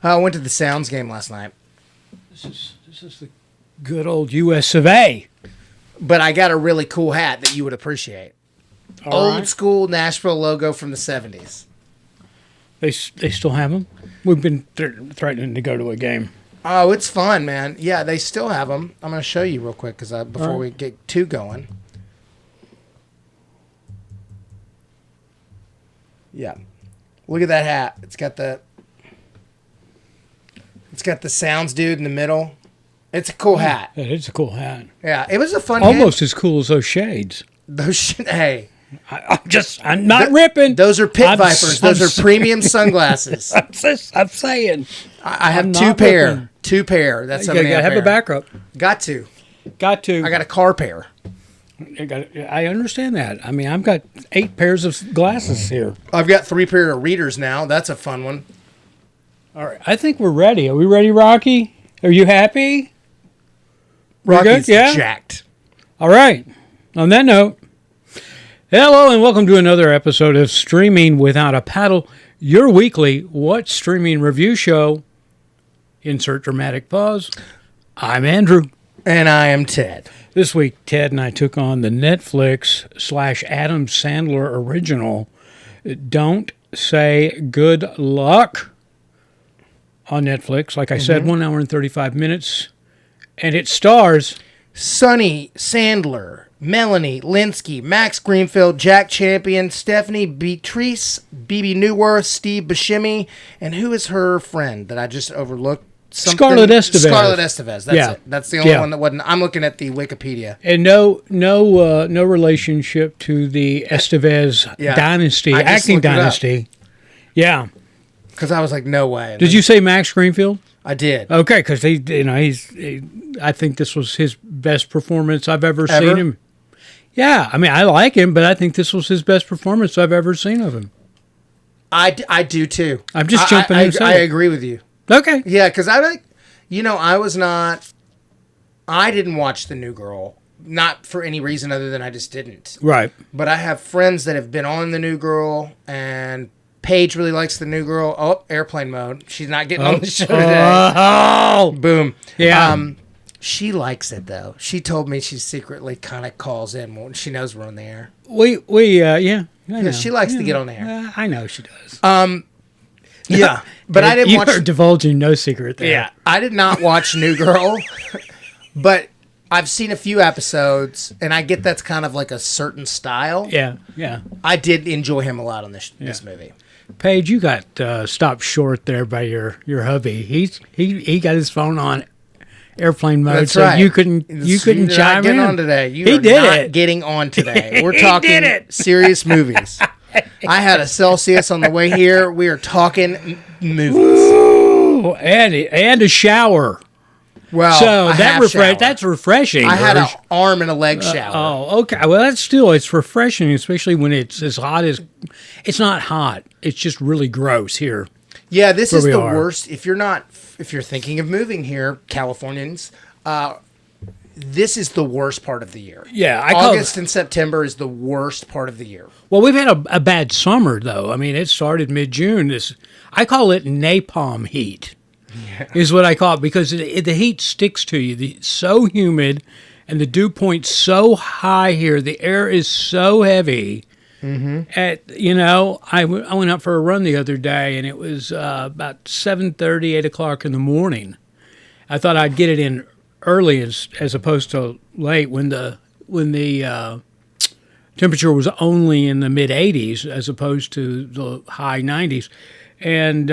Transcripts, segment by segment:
I went to the Sounds game last night. This is the good old U.S. of A. But I got a really cool hat that you would appreciate. Old school Nashville logo from the 70s. They still have them? We've been threatening to go to a game. Oh, it's fun, man. Yeah, they still have them. I'm going to show you real quick before we get too going. Yeah. Look at that hat. It's got the Sounds dude in the middle. It's a cool hat. It is a cool hat. Yeah, it was a fun Almost as cool as those shades. Hey. I'm not ripping. Those are Pit Vipers. Those are premium sunglasses. I'm saying. I have two pair. Two pair. That's something I have a backup. Got to. I got a car pair. I understand that. I mean, I've got 8 pairs of glasses here. I've got 3 pair of readers now. That's a fun one. All right. I think we're ready. Are we ready, Rocky? Are you happy? Rocky's jacked. All right. On that note, hello and welcome to another episode of Streaming Without a Paddle, your weekly What Streaming review show. Insert dramatic pause. I'm Andrew. And I am Ted. This week, Ted and I took on the Netflix/Adam Sandler original, Don't Say Good Luck, on Netflix. Like I said, 1 hour and 35 minutes. And it stars Sunny Sandler, Melanie Lynskey, Max Greenfield, Jack Champion, Stephanie Beatrice, BB Newworth, Steve Buscemi, and who is her friend that I just overlooked? Scarlett Estevez. Scarlett Estevez. That's it. That's the only one that wasn't. I'm looking at the Wikipedia. And no relationship to the Estevez dynasty, acting dynasty. Yeah. Because I was like, no way. Did you say Max Greenfield? I did. Okay, because I think this was his best performance I've ever seen him. Yeah, I mean, I like him, but I think this was his best performance I've ever seen of him. I do too. I'm just jumping in. I agree with you. Okay. Yeah, because I didn't watch The New Girl, not for any reason other than I just didn't. Right. But I have friends that have been on The New Girl, and Paige really likes The New Girl. Oh, airplane mode. She's not getting on the show today. Oh, boom. Yeah. She likes it though. She told me she secretly kind of calls in when she knows we're on the air. Yeah. I know. She likes to get on the air. I know she does. Yeah, but I didn't watch. You're divulging no secret there. Yeah, I did not watch New Girl, but I've seen a few episodes, and I get that's kind of like a certain style. Yeah. I did enjoy him a lot on this movie. Paige, you got stopped short there by your hubby. He got his phone on airplane mode, that's so right. you couldn't chime in. On today. He did it. Getting on today. We're talking serious movies. I had a Celsius on the way here. We are talking movies. Ooh, and a shower. Well, so that's refreshing. I had an arm and a leg shower. Okay. Well, it's refreshing, especially when it's as hot as. It's not hot. It's just really gross here. Yeah, this is the worst. If you're thinking of moving here, Californians, this is the worst part of the year. Yeah, August and September is the worst part of the year. Well, we've had a bad summer though. I mean, it started mid-June. I call it napalm heat. Yeah. Is what I call it, because the heat sticks to you. It's so humid, and the dew point's so high here. The air is so heavy. Mm-hmm. I went out for a run the other day, and it was about 7:30, 8 o'clock in the morning. I thought I'd get it in early as opposed to late when the temperature was only in the mid 80s as opposed to the high 90s. And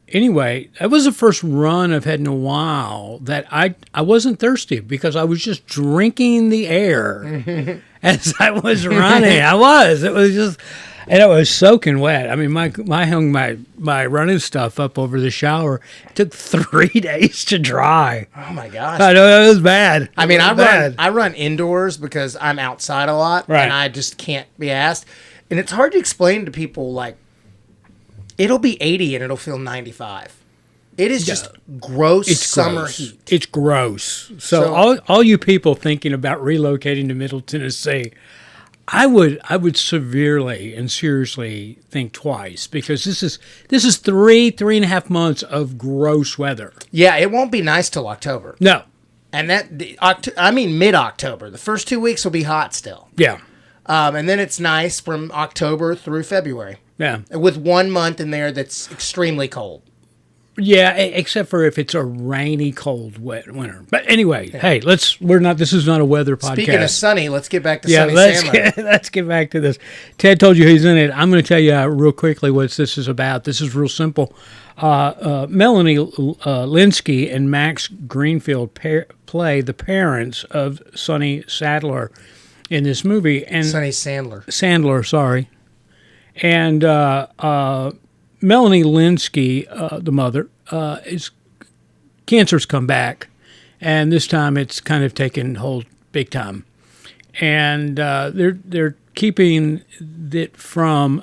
anyway, that was the first run I've had in a while that I wasn't thirsty because I was just drinking the air as I was running. It was just, and it was soaking wet. I mean, I hung my running stuff up over the shower. It took 3 days to dry. Oh my gosh! I know, it was bad. I mean, I run indoors because I'm outside a lot, right, and I just can't be asked. And it's hard to explain to people, like, it'll be 80 and it'll feel 95. It is just gross summer heat. It's gross. So all you people thinking about relocating to Middle Tennessee, I would severely and seriously think twice, because this is 3.5 months of gross weather. Yeah, it won't be nice till October. No. And mid-October. The first 2 weeks will be hot still. Yeah. And then it's nice from October through February. Yeah. With 1 month in there that's extremely cold. Yeah, except for if it's a rainy, cold, wet winter. But anyway, hey, this is not a weather podcast. Speaking of sunny, let's get back to Sunny Sandler. Let's get back to this. Ted told you he's in it. I'm going to tell you real quickly what this is about. This is real simple. Melanie Lynskey and Max Greenfield play the parents of Sunny Sandler in this movie. And Sunny Sandler. Sandler, sorry. And Melanie Lynskey, the mother, cancer's come back, and this time it's kind of taken hold big time, and they're keeping it from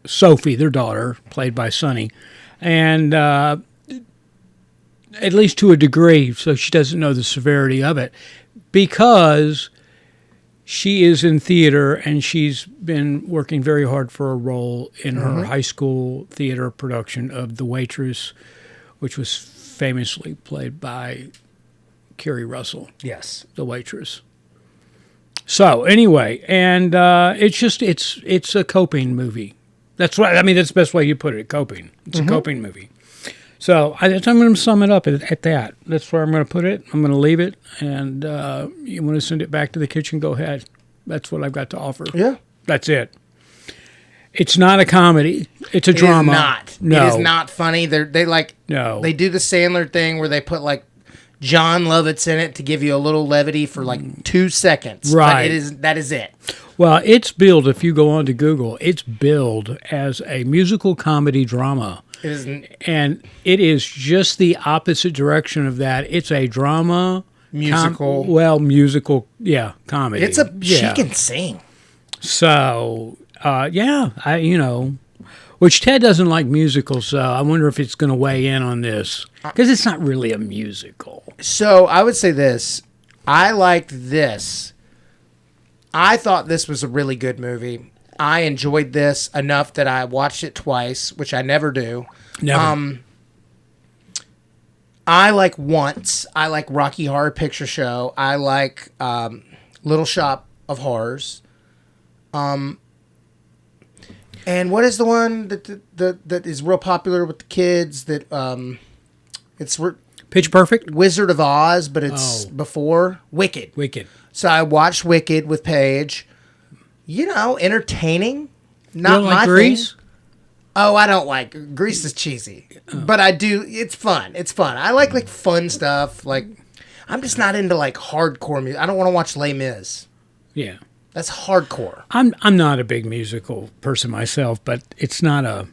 Sophie, their daughter, played by Sunny, and at least to a degree, so she doesn't know the severity of it, because she is in theater, and she's been working very hard for a role in her high school theater production of The Waitress, which was famously played by Kerry Russell. Yes. The Waitress. So anyway, and it's a coping movie. That's the best way you put it, coping. It's a coping movie. So I'm going to sum it up at that. That's where I'm going to put it. I'm going to leave it. And you want to send it back to the kitchen, go ahead. That's what I've got to offer. Yeah. That's it. It's not a comedy. It's a drama. It is not. No. It is not funny. They do the Sandler thing where they put like John Lovitz in it to give you a little levity for like 2 seconds. Right. But that is it. Well, it's billed, if you go on to Google, it's billed as a musical comedy drama. It is, and it is just the opposite direction of that. It's a drama, musical. Musical, yeah, comedy. She can sing. So, which Ted doesn't like musicals, so I wonder if it's going to weigh in on this, because it's not really a musical. So I would say this: I liked this. I thought this was a really good movie. I enjoyed this enough that I watched it twice, which I never do. Never. I like Once. I like Rocky Horror Picture Show. I like Little Shop of Horrors. And what is the one that is real popular with the kids? It's Pitch Perfect? Wizard of Oz, but it's before Wicked. Wicked. So I watched Wicked with Paige. Entertaining. Not you don't like my Grease? thing. Oh, I don't like Grease is cheesy, but I do. It's fun. It's fun. I like fun stuff. Like, I'm just not into like hardcore music. I don't want to watch Les Mis. Yeah, that's hardcore. I'm not a big musical person myself, but it's not a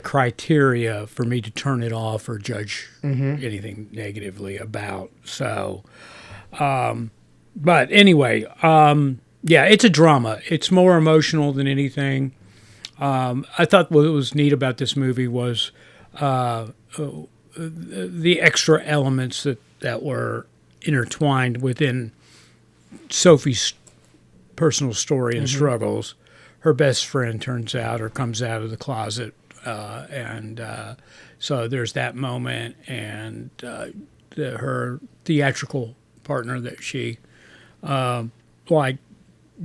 criteria for me to turn it off or judge anything negatively about. So, but anyway, it's a drama. It's more emotional than anything. I thought what was neat about this movie was the extra elements that were intertwined within Sophie's personal story and struggles. Her best friend comes out of the closet, and so there's that moment, and her theatrical partner that she like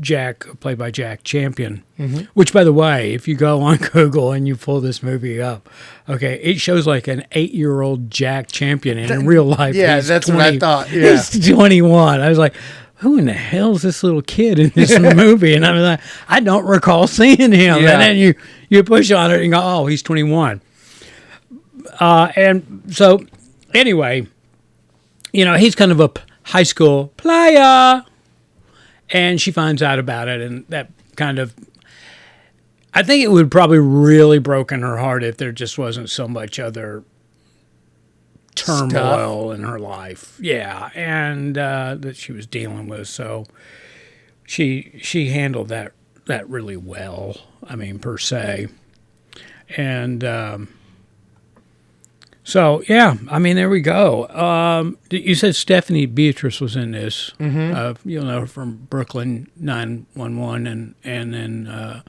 Jack, played by Jack Champion, which, by the way, if you go on Google and you pull this movie up, okay, it shows like an 8-year-old Jack Champion, and in real life, yeah, that's 20, what I thought. Yeah. He's 21. I was like, who in the hell is this little kid in this movie? And I was like, I don't recall seeing him. Yeah. And then you push on it and go, oh, he's 21. And so, anyway, he's kind of a high school player. And she finds out about it, and that kind of, I think it would probably really broken her heart if there just wasn't so much other turmoil in her life. Yeah, and that she was dealing with. So she handled that really well, per se. And So yeah, I mean, there we go. You said Stephanie Beatrice was in this. You'll know her from Brooklyn 911, and then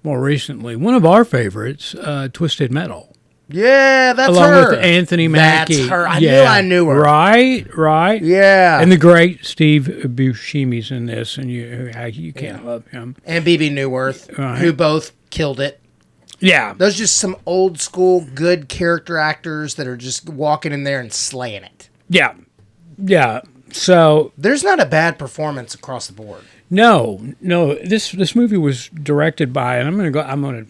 more recently, one of our favorites, Twisted Metal. Yeah, that's along her. with Anthony Mackie. That's her. I Yeah. knew her. Right. Yeah. And the great Steve Buscemi's in this, and you can't love him. And BB Newworth, Right. who both killed it. Yeah. Those are just some old school good character actors that are just walking in there and slaying it. Yeah. So There's not a bad performance across the board. no. This movie was directed by, and I'm gonna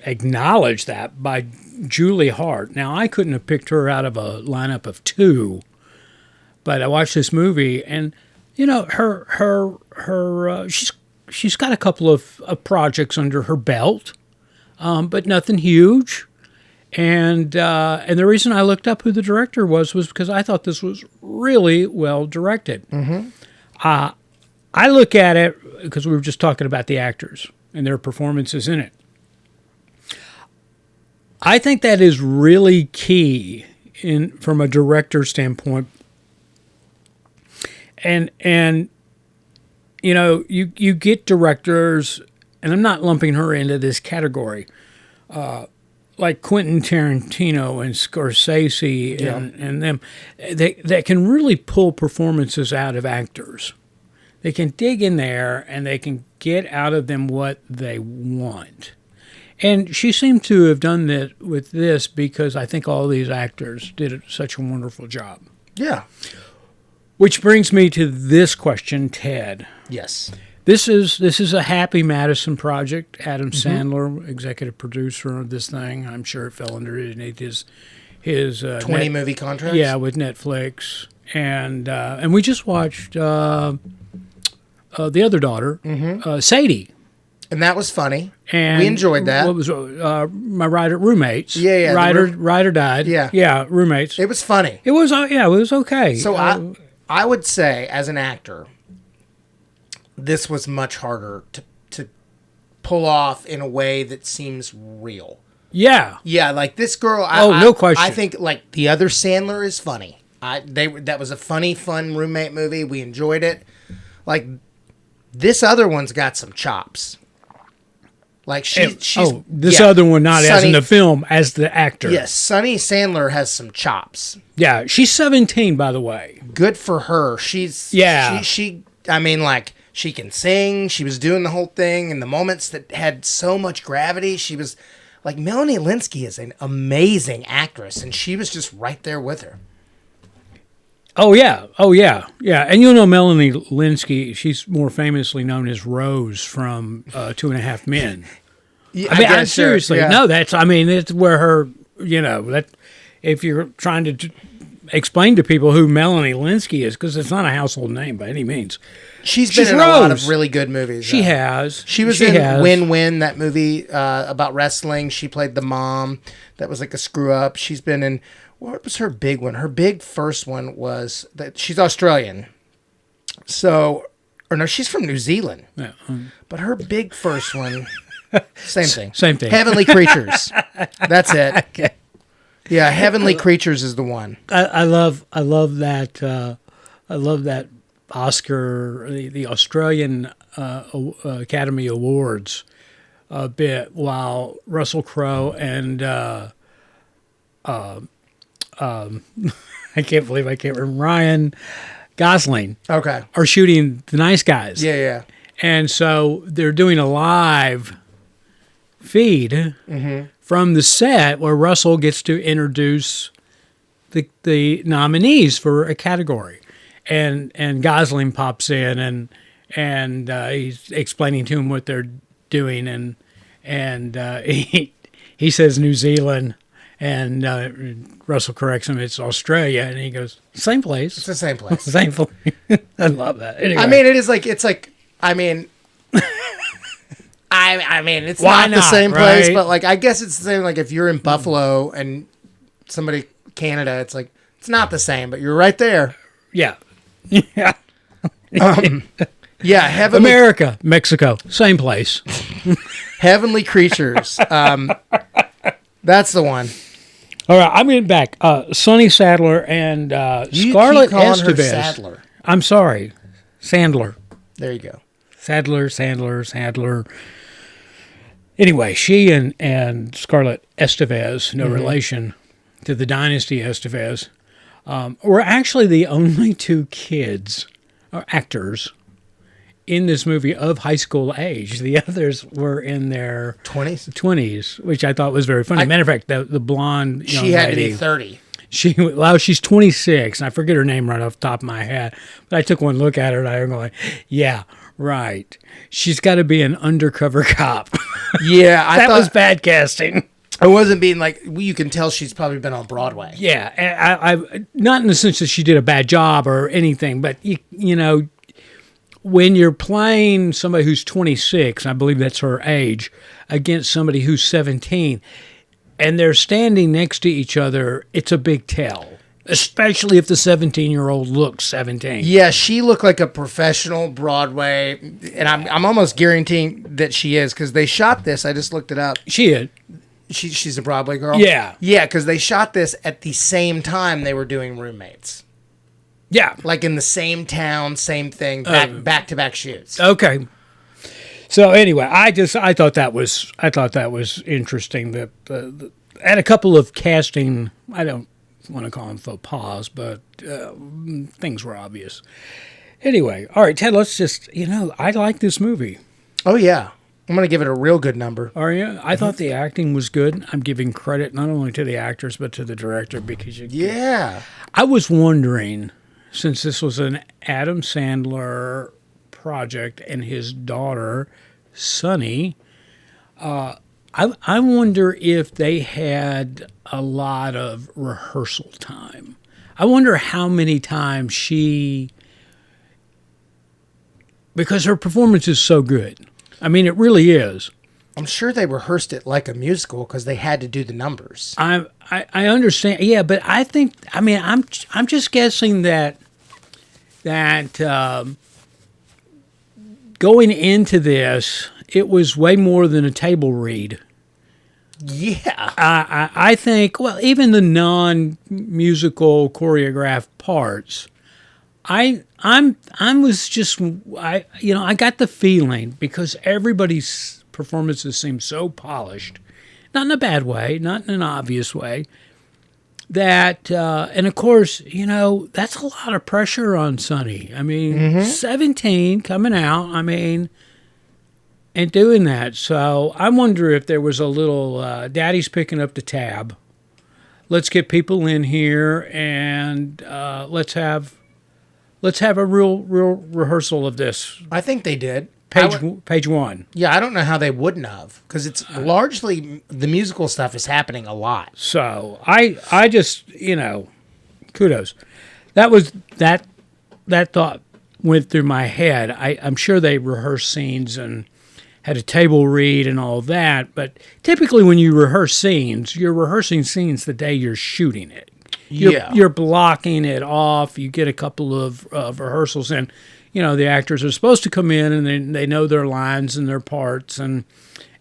acknowledge that, by Julie Hart. Now, I couldn't have picked her out of a lineup of two, but I watched this movie, and she's got a couple of projects under her belt, but nothing huge. And the reason I looked up who the director was because I thought this was really well directed. I look at it because we were just talking about the actors and their performances in it. I think that is really key from a director standpoint. And you get directors, and I'm not lumping her into this category, like Quentin Tarantino and Scorsese and them, that can really pull performances out of actors. They can dig in there and they can get out of them what they want. And she seemed to have done that with this because I think all these actors did such a wonderful job. Yeah. Which brings me to this question, Ted. Yes. This is a Happy Madison project. Adam Sandler, executive producer of this thing. I'm sure it fell underneath his 20 movie contract. Yeah, with Netflix. And we just watched the other daughter, Sadie. And that was funny. And we enjoyed that. What was my roommates? Yeah. Ryder died. Yeah, roommates. It was funny. It was okay. So I would say, as an actor, this was much harder to pull off in a way that seems real. Yeah. Yeah, like this girl. No question. I think like the other Sandler is funny. That was a funny, fun roommate movie. We enjoyed it. Like this other one's got some chops. Like she's other one not as in the film, as the actor. Yes, Sunny Sandler has some chops. Yeah, she's 17, by the way. Good for her. She's She I mean, like, she can sing. She was doing the whole thing, and the moments that had so much gravity, she was like, Melanie Lynskey is an amazing actress, and she was just right there with her. Oh yeah. And you know Melanie Lynskey, she's more famously known as Rose from 2.5 Men. Yeah, I mean, seriously, yeah. no, it's where her, that if you're trying to explain to people who Melanie Lynskey is, because it's not a household name by any means. She's been in a lot of really good movies. She has. She was in Win-Win, that movie about wrestling. She played the mom that was like a screw up. She's been in, what was her big one? Her big first one was that she's Australian. So, or no, she's from New Zealand. Yeah. But her big first one, same thing. Same thing. Heavenly Creatures. That's it. Okay. Yeah, Heavenly Creatures is the one. I love that. I love that Oscar, the Australian Academy Awards bit, while Russell Crowe and I can't remember, Ryan Gosling. Okay. Are shooting The Nice Guys. Yeah. And so they're doing a live feed from the set where Russell gets to introduce the nominees for a category. And Gosling pops in and he's explaining to him what they're doing, and he says New Zealand, and Russell corrects him, it's Australia, and he goes, same place. It's the same place. Same place. I love that. Anyway. I mean, I mean, it's not the same place, but like, I guess it's the same. Like if you're in Buffalo and somebody Canada, it's like, it's not the same, but you're right there. Yeah. Yeah. Heavenly America, Mexico, same place. Heavenly Creatures. That's the one. All right, I'm getting back. Sunny Sadler and You Scarlett keep calling her Estevez. Sadler. I'm sorry, Sandler. There you go. Sadler. Anyway, she and Scarlett Estevez, no relation to the dynasty Estevez, were actually the only two kids or actors in this movie of high school age. The others were in their 20s, which I thought was very funny. Matter of fact, the blonde young She had lady, to be 30. she's 26. And I forget her name right off the top of my head, but I took one look at her and I was going, yeah, right. She's got to be an undercover cop. Yeah, I thought was bad casting. I wasn't being like, you can tell she's probably been on Broadway. Yeah, I not in the sense that she did a bad job or anything, but you know, when you're playing somebody who's 26, I believe that's her age, against somebody who's 17, and they're standing next to each other, it's a big tell. Especially if the 17-year-old looks 17. Yeah, she looked like a professional Broadway, and I'm almost guaranteeing that she is, because they shot this. I just looked it up. She is. She's a Broadway girl? Yeah. Yeah, because they shot this at the same time they were doing Roommates. Yeah. Like in the same town, same thing, back-to-back shoots. Okay. So anyway, I thought that was interesting. That and a couple of casting, I don't want to call them faux pas, but things were obvious. Anyway, all right, Ted, let's just, I like this movie. Oh, yeah. I'm going to give it a real good number. Are you? I thought the acting was good. I'm giving credit not only to the actors, but to the director because Yeah. I was wondering, since this was an Adam Sandler project and his daughter, Sunny, I wonder if they had a lot of rehearsal time. I wonder how many times because her performance is so good. I mean, it really is. I'm sure they rehearsed it like a musical because they had to do the numbers. I understand. Yeah, but I'm just guessing that going into this, it was way more than a table read. Yeah. I think, well, even the non-musical choreographed parts, I got the feeling, because everybody's performances seem so polished, not in a bad way, not in an obvious way, that, and of course, that's a lot of pressure on Sunny. I mean, 17 coming out, and doing that. So I wonder if there was a little, daddy's picking up the tab. Let's get people in here and let's have a real rehearsal of this. I think they did. Page one. Yeah, I don't know how they wouldn't have, because it's largely the musical stuff is happening a lot. So I just, kudos. That was that thought went through my head. I'm sure they rehearsed scenes and had a table read and all that, but typically when you rehearse scenes, you're rehearsing scenes the day you're shooting it. You're blocking it off. You get a couple of rehearsals in. The actors are supposed to come in and they know their lines and their parts and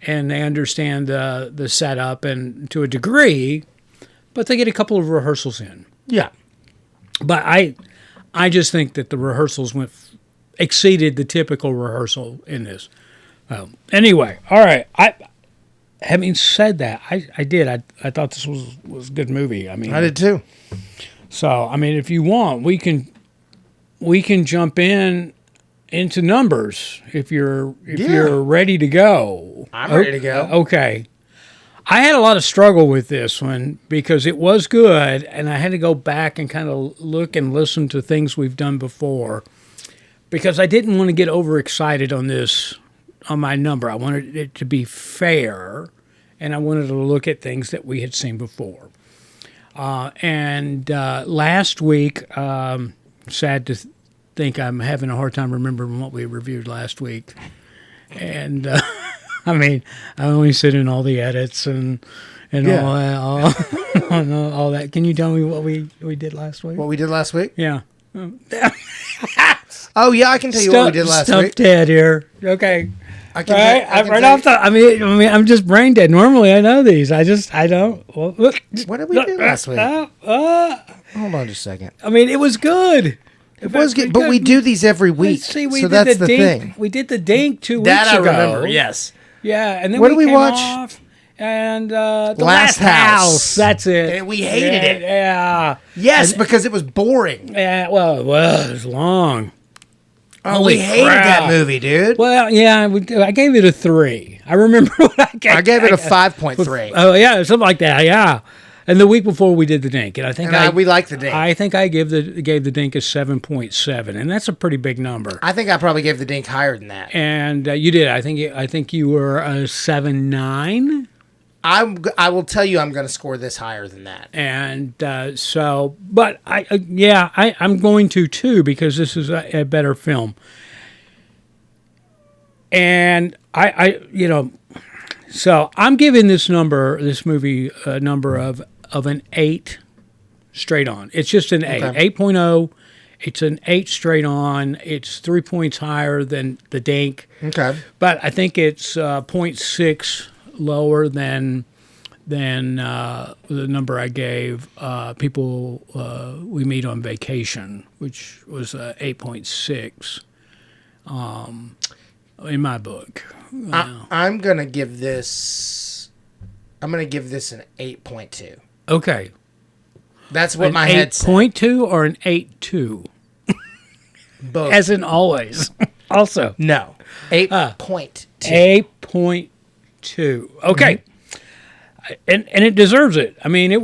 they understand the setup and to a degree, but they get a couple of rehearsals in. Yeah. But I just think that the rehearsals exceeded the typical rehearsal in this. Anyway, all right. Having said that, I did. I thought this was a good movie. I did too. So, if you want, we can jump into numbers if you're ready to go. I'm ready to go. Okay. I had a lot of struggle with this one because it was good, and I had to go back and kind of look and listen to things we've done before because I didn't want to get overexcited on my number. I wanted it to be fair, and I wanted to look at things that we had seen before. And last week, sad to think I'm having a hard time remembering what we reviewed last week. And, I only sit in all the edits and all that. Can you tell me what we did last week? What we did last week? Yeah. Oh, yeah, I can tell you what we did last week. Stumped Ted here. Okay. I can Right tell off the. I mean, I'm just brain dead. Normally, I know these. I don't. Well, look. What did we do last week? Hold on just a second. I mean, it was good. It was good, but we do these every week, so that's the thing. We did the Dink 2 weeks That I ago. remember, yes. Yeah, and then What did we came watch? off, and the Last House. That's it. And we hated it. Yeah. Yes, because it was boring. Yeah. Well, it was long. Oh, we hated that movie, dude. Well, yeah, I gave it a 3. I remember what I gave. I gave it a 5.3. Oh yeah, something like that. Yeah. And the week before we did the Dink, and I think we liked the Dink. I think I gave the Dink a 7.7, and that's a pretty big number. I think I probably gave the Dink higher than that. And you did. I think you were a 7.9. I will tell you, I'm going to score this higher than that. And but I'm going to too, because this is a better film. And so I'm giving this movie a number of an 8 straight on. It's just an 8, Okay. 8.0. It's an 8 straight on. It's 3 points higher than the Dink. Okay. But I think it's 0.6 lower than the number I gave People We Meet on Vacation, which was 8.6 in my book. I'm going to give this an 8.2. Okay. That's what An my head said. 8.2 or an 8.2? Both. As in always. Also. No. 8.2. 8.2. Okay. And it deserves it. I mean,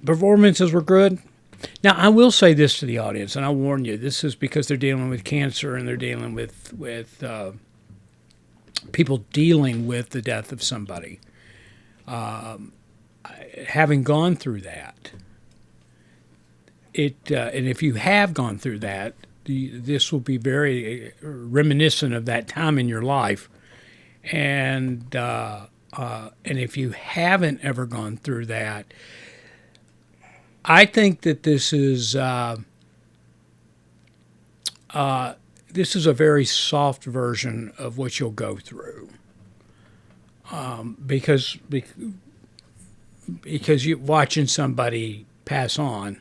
performances were good. Now, I will say this to the audience, and I warn you, this is because they're dealing with cancer and they're dealing with people dealing with the death of somebody. Having gone through that, and if you have gone through that, this will be very reminiscent of that time in your life. And if you haven't ever gone through that, I think that this is a very soft version of what you'll go through, because you watching somebody pass on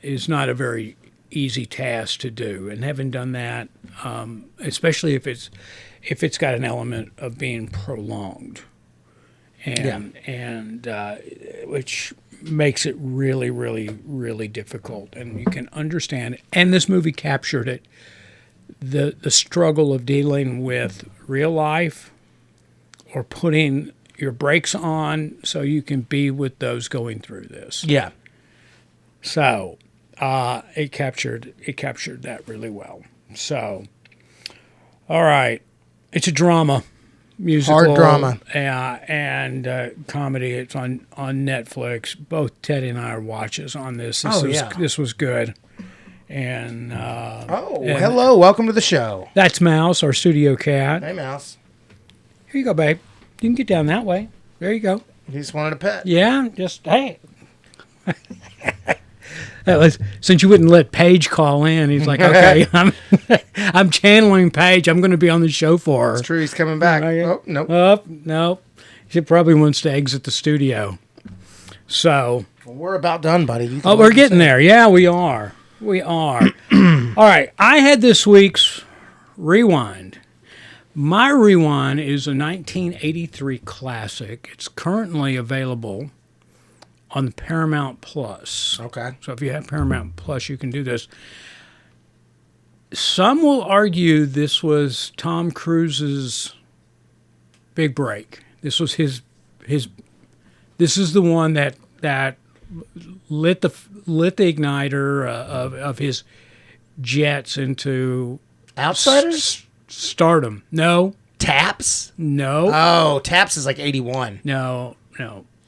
is not a very easy task to do, and having done that, especially if it's got an element of being prolonged, and which makes it really, really, really difficult. And you can understand it. And this movie captured it, the struggle of dealing with real life or putting your brakes on so you can be with those going through this. Yeah. So it captured that really well. So, all right. It's a drama. Musical, hard drama, and comedy. It's on Netflix. Both Teddy and I are watches on this. This was good. And hello, welcome to the show. That's Mouse, our studio cat. Hey, Mouse. Here you go, babe. You can get down that way. There you go. He just wanted a pet. Yeah, just hey. That was, since you wouldn't let Paige call in, he's like, okay, I'm channeling Paige. I'm going to be on the show for her. It's true. He's coming back. Oh, nope. Nope. She probably wants to exit the studio. So. Well, we're about done, buddy. We're getting there. Yeah, we are. We are. All right. I had this week's Rewind. My Rewind is a 1983 classic. It's currently available on Paramount Plus. Okay. So if you have Paramount Plus, you can do this. Some will argue this was Tom Cruise's big break. This was his this is the one that lit the igniter of his jets into Outsiders? Stardom. No. Taps? No. Oh, Taps is like 81. No.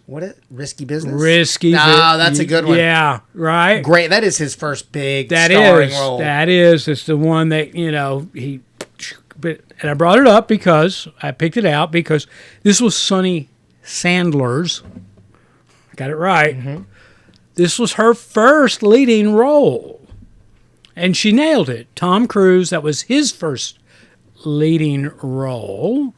What is Risky Business? Risky. No, that's a good one. Yeah, right. Great. That is his first big starring role. That is. It's the one that, he... But, and I brought it up because I picked it out because this was Sunny Sandler's. Got it right. Mm-hmm. This was her first leading role. And she nailed it. Tom Cruise, that was his first leading role,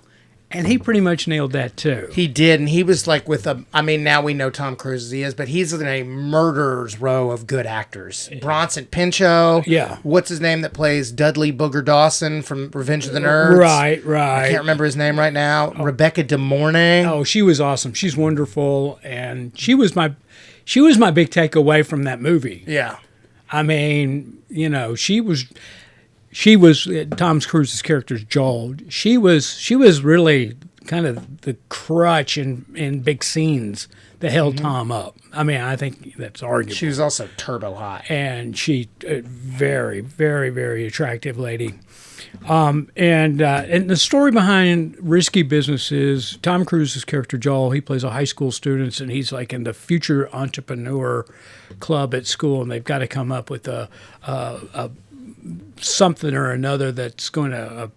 and he pretty much nailed that too. He did, and he was like with a. I mean, now we know Tom Cruise as he is, but he's in a murderer's row of good actors. Bronson Pinchot. Yeah. What's his name that plays Dudley Booger Dawson from Revenge of the Nerds? Right. I can't remember his name right now. Rebecca De Mornay. Oh, she was awesome. She's wonderful, and she was my big takeaway from that movie. Yeah. I mean, you know, she was Tom Cruise's character's Joel. She was really kind of the crutch in big scenes that held Tom up. I mean, I think that's arguable. She was also turbo hot. And she a very, very, very attractive lady. And the story behind Risky Business is Tom Cruise's character Joel. He plays a high school student, and he's like in the future entrepreneur club at school, and they've got to come up with a something or another that's going to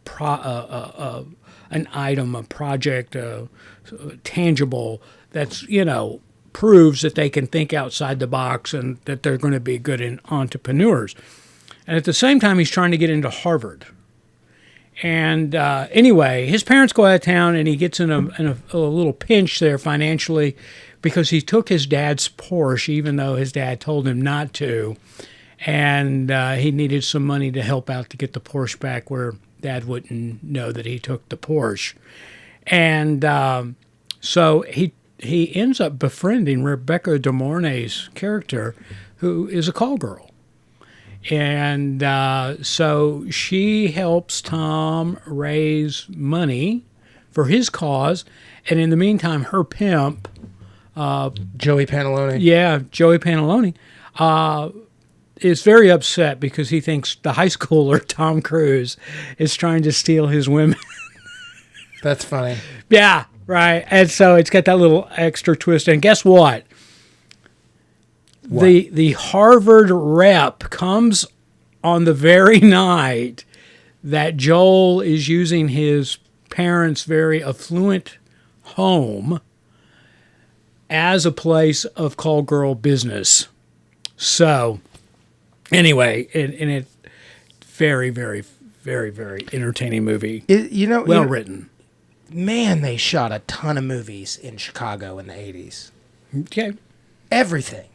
an item, a project, tangible that's proves that they can think outside the box and that they're going to be good entrepreneurs. And at the same time, he's trying to get into Harvard. And anyway, his parents go out of town, and he gets in a little pinch there financially because he took his dad's Porsche, even though his dad told him not to. And he needed some money to help out to get the Porsche back where Dad wouldn't know that he took the Porsche. And so he ends up befriending Rebecca De Mornay's character, who is a call girl. And so she helps Tom raise money for his cause. And in the meantime, her pimp, Joey Pantalone. Yeah, Joey Pantalone. Is very upset because he thinks the high schooler, Tom Cruise, is trying to steal his women. That's funny. Yeah, right. And so it's got that little extra twist. And guess what? The Harvard rep comes on the very night that Joel is using his parents' very affluent home as a place of call girl business. So anyway, and it very, very, very, very entertaining movie. Well written. Man, they shot a ton of movies in Chicago in the 80s. Okay. Everything.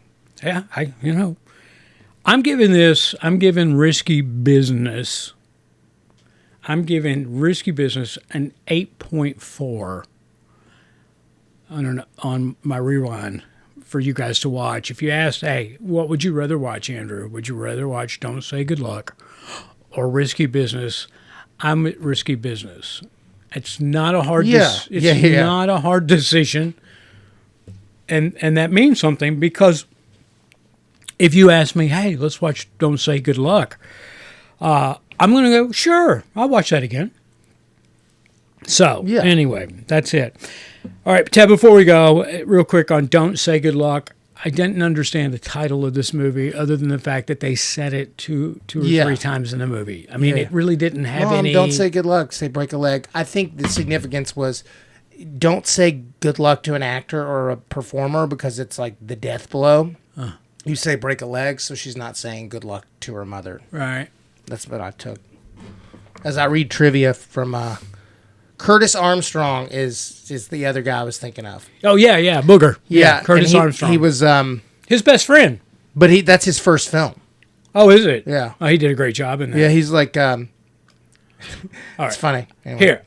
Yeah, I'm giving Risky Business. I'm giving Risky Business an 8.4 on my rewind for you guys to watch. If you asked, hey, what would you rather watch, Andrew? Would you rather watch Don't Say Good Luck or Risky Business? I'm at Risky Business. It's not a hard not a hard decision. And that means something because if you ask me, hey, let's watch Don't Say Good Luck, I'm going to go, sure, I'll watch that again. So, Anyway, that's it. All right, Ted, before we go, real quick on Don't Say Good Luck, I didn't understand the title of this movie other than the fact that they said it two or three times in the movie. I mean, it really didn't have any... Don't say good luck, say break a leg. I think the significance was don't say good luck to an actor or a performer because it's like the death blow. You say break a leg, so she's not saying good luck to her mother. Right. That's what I took. As I read trivia from Curtis Armstrong is the other guy I was thinking of. Oh, yeah, Booger. Yeah, Curtis Armstrong. He was... his best friend. But that's his first film. Oh, is it? Yeah. Oh, he did a great job in that. Yeah, he's like... All right. It's funny. Anyway. Here.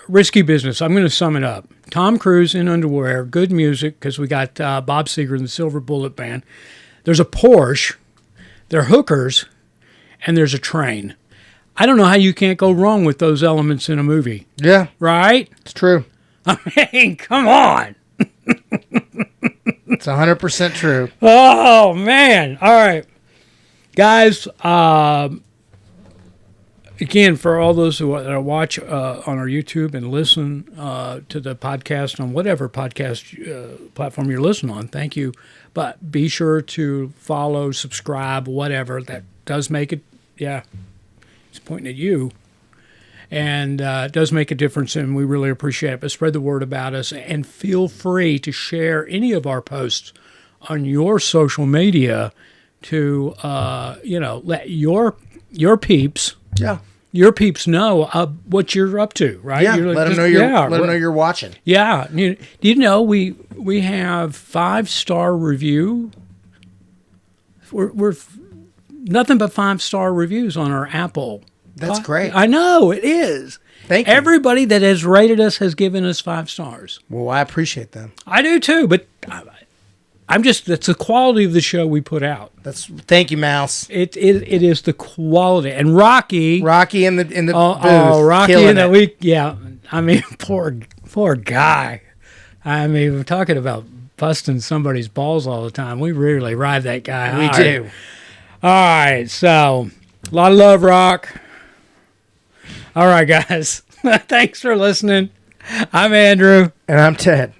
Risky Business. I'm going to sum it up. Tom Cruise in underwear, good music, because we got Bob Seger and the Silver Bullet Band. There's a Porsche, there are hookers, and there's a train. I don't know how you can't go wrong with those elements in a movie. Yeah. Right? It's true. I mean, come on. It's 100% true. Oh, man. All right. Guys, again, for all those who watch on our YouTube and listen to the podcast on whatever podcast platform you're listening on, thank you. But be sure to follow, subscribe, whatever. That does make it, he's pointing at you. And it does make a difference, and we really appreciate it. But spread the word about us, and feel free to share any of our posts on your social media to, let your peeps your peeps know what you're up to, right? Yeah, You're let them just- know you're yeah, let 'em know you're watching. Yeah. Do you know we have 5-star review? We're nothing but 5-star reviews on our Apple. That's great. I know it is. Thank you. Everybody that has rated us has given us 5 stars. Well, I appreciate them. I do too, but that's the quality of the show we put out. Thank you, Mouse. It is the quality. And Rocky in the booth, Rocky killing in the it. week. Yeah, I mean, poor guy. I mean, we're talking about busting somebody's balls all the time. We really ride that guy. We hard. do. All right, so a lot of love, Rock. All right, guys. Thanks for listening. I'm Andrew. And I'm Ted.